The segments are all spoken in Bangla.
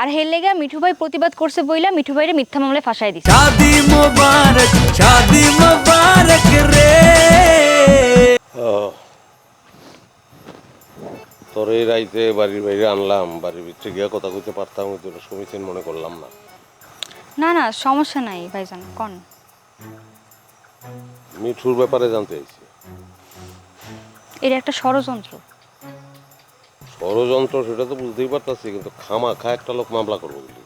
আর হের লেগা মিঠু ভাই প্রতিবাদ করছে বইলা মিঠু ভাইরে মিথ্যা মামলায় ফাঁসাই দিছে। শাদি মোবারক রে। তোর এই রাইতে বাড়ির বাইরে আনলাম, বাড়ির ভিতরে গিয়ে কথা কইতে পারতাম, ওই জন্য সমীচীন মনে করলাম না। না না সমস্যা নাই ভাইজান, কোন মিঠুর ব্যাপারে জানতে চাইছি। এর একটা ষড়যন্ত্র। ষড়যন্ত্র সেটা তো বুঝতেই পারতাছি, কিন্তু খামাখা একটা লোক মামলা করবো বলি।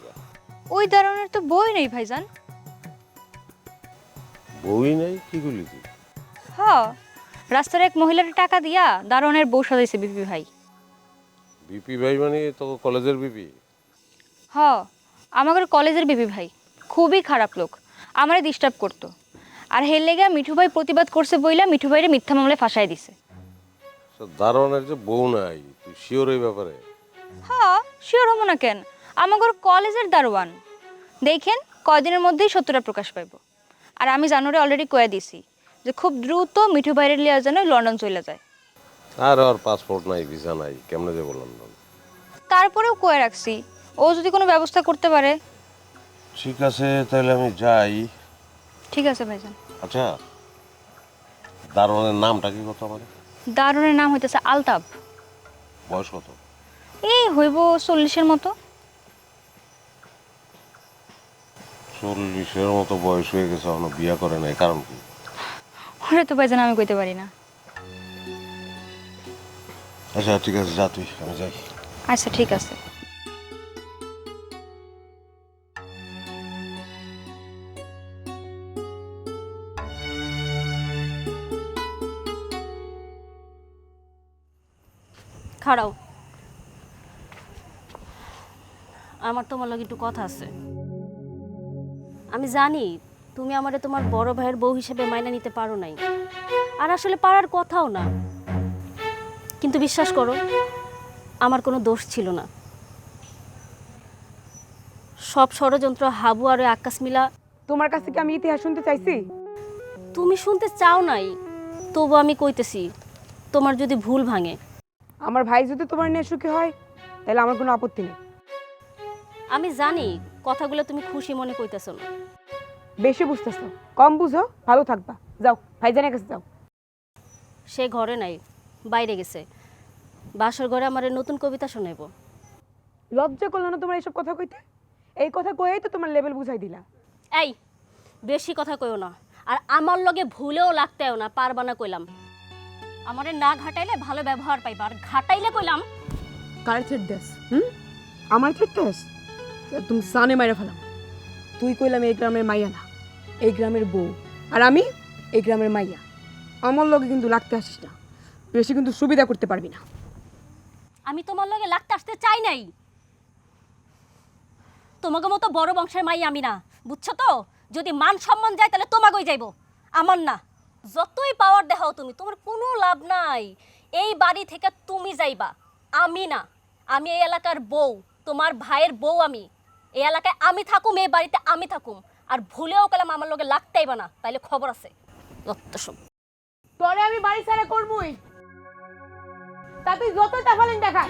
ওই ধরনের তো বই নেই ভাইজান। বই নাই? কি করলি তুই? হ, রাস্তার এক মহিলার টাকা দিয়া দারোয়ানের বউ সাজাইছে বিপি ভাই। বিপি ভাই মানে তো কলেজের বিপি? হ, আমাদের কলেজের বিপি ভাই খুবই খারাপ লোক, আমারে ডিস্টার্ব করতো। আর হের লেগা মিঠু ভাই প্রতিবাদ করছে বইলা মিঠু ভাইরে মিথ্যা মামলায় ফাঁসাই দিছে। দারোয়ানের যে বউ নাই, তুই শিওর এই ব্যাপারে? হ্যাঁ শিওর হবো না কেন, আমাদের কলেজের দারোয়ান। দেখেন কয়দিনের মধ্যেই সত্যটা প্রকাশ পাইব। আর আমি জানুরে অলরেডি কয়ে দিছি যে খুব দ্রুত মিঠু ভাইরে লিয়া যেন লন্ডন চলে যায়। আর ওর পাসপোর্ট নাই, ভিসা নাই, কেমনে যাবো লন্ডন? তারপরেও কয়ে রাখছি ও যদি কোনো ব্যবস্থা করতে পারে। ঠিক আছে, তাহলে আমি যাই। ঠিক আছে ভাইজান। আচ্ছা, দারোয়ানের নামটা কি কথা বলে? দারোয়ানের নাম হইতেছে আলতাব। বয়স কত? এই হইব 40-এর মতো। 40-এর মতো বয়স হয়ে গেছে, এখনো বিয়ে করে নাই, কারণ কি? ওরে তো ভাইজান আমি কইতে পারি না। আচ্ছা ঠিক আছে, যা তুই, আমি যাই। আচ্ছা ঠিক আছে। খাড়াও, আমার তোমার লগে একটু কথা আছে। আমি জানি তুমি আমারে তোমার বড় ভাইয়ের বউ হিসেবে মাইনা নিতে পারো নাই, আর আসলে পারার কথাও না। কিন্তু বিশ্বাস করো, আমার কোনো দোষ ছিল না। সব ষড়যন্ত্র হাবু আর ওই আকাশ মিলা। তোমার কাছে কি আমি ইতিহাস শুনতে চাইছি? তুমি শুনতে চাও নাই, তবু আমি কইতেছি, তোমার যদি ভুল ভাঙে। আমার ভাই যদি তোমার নিয়ে সুখী হয় তাহলে আমার কোনো আপত্তি নেই। আমি জানি কথাগুলো তুমি খুশি মনে কইতেছো না। বেশি বুঝতেছো, কম বুঝো, ভালো থাকবা। যাও ভাইজানের কাছে যাও। সে ঘরে নাই, বাইরে গেছে। বাসর ঘরে আমার নতুন কবিতা শোনাইব। লজ্জা করলো না তোমার এইসব কথা কইতে? এই কথা কয়েই তো তোমার লেভেল বুঝাই দিলা। এই বেশি কথা কইও না, আর আমার লগে ভুলেও লাগতেও না, পারবা না কইলাম। আমারে না ঘাটাইলে ভালো ব্যবহার পাইবা, আর ঘাটাইলে কইলাম। কার ছেড় দেস? আমার ছেড় দেস? তুমি সানে মাইরা ফেলাম। তুই কইলাম এই গ্রামের মাইয়া না, এই গ্রামের বউ, আর আমি এই গ্রামের মাইয়া। আমার লগে কিন্তু লাগতে আসিস না, বেশি কিন্তু সুবিধা করতে পারবি না। আমি তোমার লগে লাগতে আসতে চাই নাই। তোমাকে মতো বড় বংশের মাই আমি না, বুঝছো তো? যদি মান সম্মান যায় তাহলে তোমাকেই যাইব, আমার না। যতই পাওয়ার দেখাও তুমি, তোমার কোনো লাভ নাই। এই বাড়ি থেকে তুমি যাইবা, আমি না। আমি এই এলাকার বউ, তোমার ভাইয়ের বউ। আমি এই এলাকায় আমি থাকুম, এই বাড়িতে আমি থাকুম। আর ভুলেও গেলাম আমার লগে লাগতেইবা না, তাইলে খবর আছে। যত সব তোরে আমি বাড়ি ছাড়া করবই, তা তুই যত টাফালিং দেখাস।